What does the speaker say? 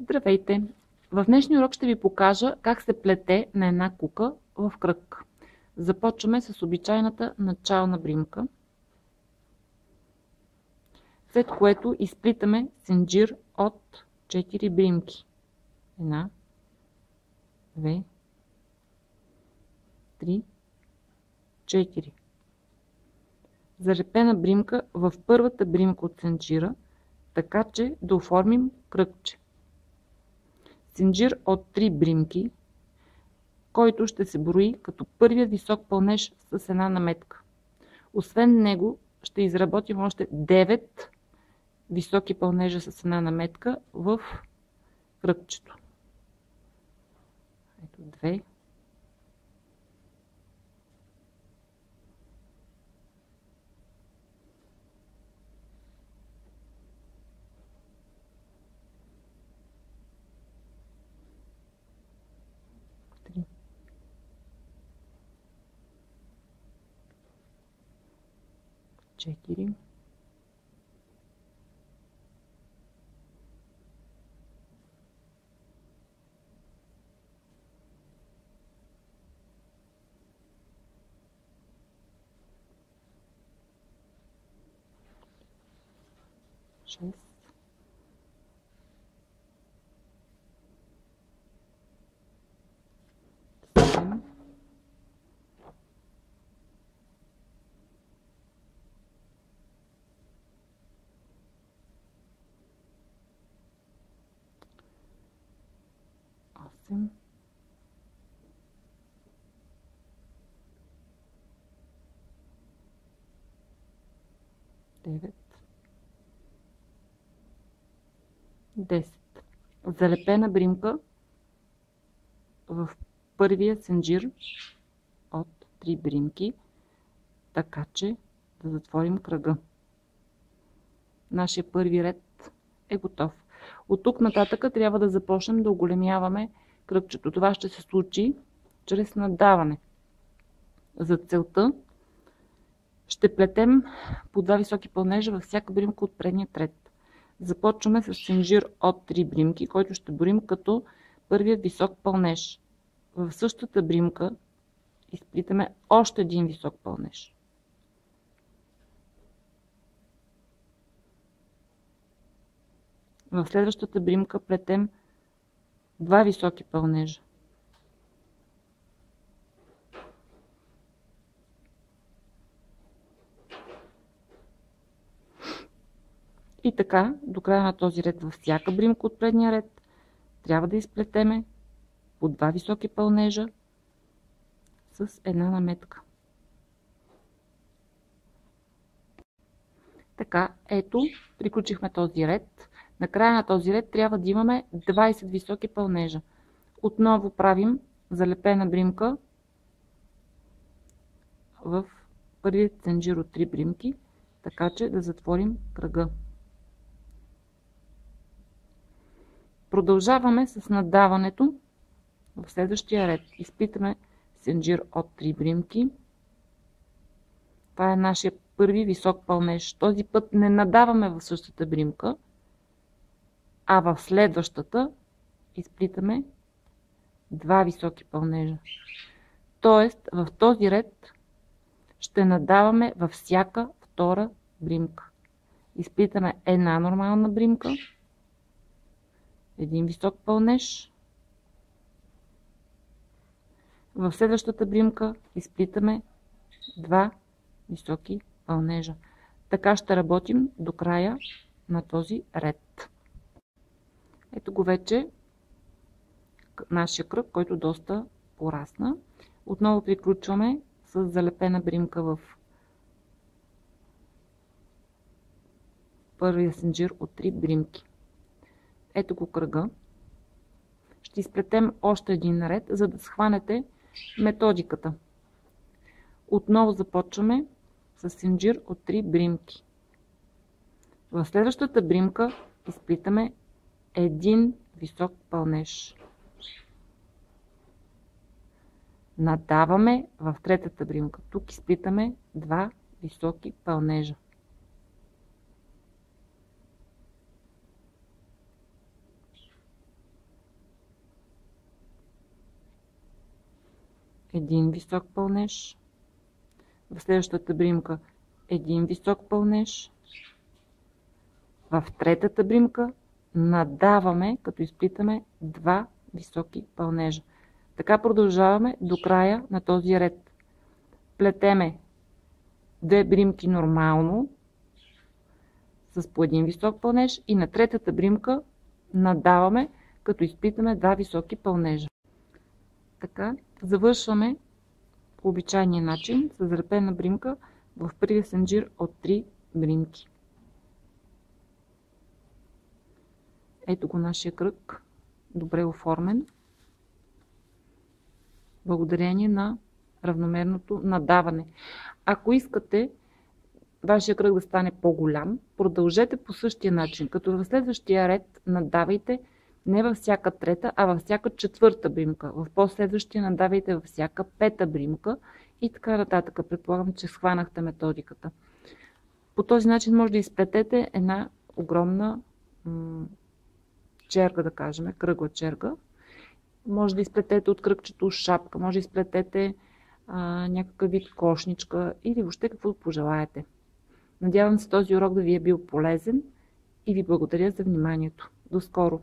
Здравейте! В днешния урок ще ви покажа как се плете на една кука в кръг. Започваме с обичайната начална бримка, след което изплитаме синджир от 4 бримки. 1, 2, 3, 4. Залепена бримка в първата бримка от синджира, така че да оформим кръгче. Синджир от 3 бримки, който ще се брои като първият висок пълнеж с една наметка. Освен него ще изработим още 9 високи пълнежа с една наметка в кръгчето. Ето 2. 4, 6, 7, 8, 9, 10. Залепена бримка в първия синджир от 3 бримки, така че да затворим кръга. Нашия първи ред е готов. От тук нататък трябва да започнем да оголемяваме кръгчето. Това ще се случи чрез наддаване. За целта ще плетем по 2 високи пълнежа във всяка бримка от предния ред. Започваме с синджир от 3 бримки, който ще броим като първият висок пълнеж. В същата бримка изплитаме още един висок пълнеж. В следващата бримка плетем 2 високи пълнежа. И така, до края на този ред във всяка бримка от предния ред трябва да изплетеме по 2 високи пълнежа с една наметка. Така, ето, приключихме този ред. На края на този ред трябва да имаме 20 високи пълнежа. Отново правим залепена бримка в първият синджир от 3 бримки, така че да затворим кръга. Продължаваме с наддаването в следващия ред. Изплитаме синджир от 3 бримки. Това е нашия първи висок пълнеж. Този път не наддаваме в същата бримка, а в следващата изплитаме 2 високи пълнежа. Тоест в този ред ще наддаваме във всяка втора бримка. Изплитаме една нормална бримка, един висок пълнеж. В следващата бримка изплитаме 2 високи пълнежа. Така ще работим до края на този ред. Ето го вече нашия кръг, който доста порасна. Отново приключваме с залепена бримка в първия синджир от 3 бримки. Ето го кръга. Ще изплетем още един ред, за да схванете методиката. Отново започваме с синджир от 3 бримки. В следващата бримка изплитаме един висок пълнеж. Наддаваме в третата бримка. Тук изплитаме 2 високи пълнежа. един висок пълнеж, в следващата бримка един висок пълнеж, в третата бримка надаваме, като изплитаме два високи пълнежа. Така продължаваме до края на този ред. Плетеме две бримки нормално с по един висок пълнеж и на третата бримка надаваме, като изплитаме два високи пълнежа. Така завършваме по обичайния начин с залепена бримка в първия сенджир от 3 бримки. Ето го нашия кръг, добре оформен, благодарение на равномерното надаване. Ако искате вашия кръг да стане по-голям, продължете по същия начин, като в следващия ред надавайте не във всяка трета, а във всяка четвърта бримка. В последващия надавайте във всяка пета бримка и така нататък. Предполагам, че схванахте методиката. По този начин може да изплетете една огромна черга, да кажем, кръгла черга. Може да изплетете от кръгчето шапка, може да изплетете някакъв вид кошничка или въобще каквото пожелаете. Надявам се този урок да ви е бил полезен и ви благодаря за вниманието. До скоро!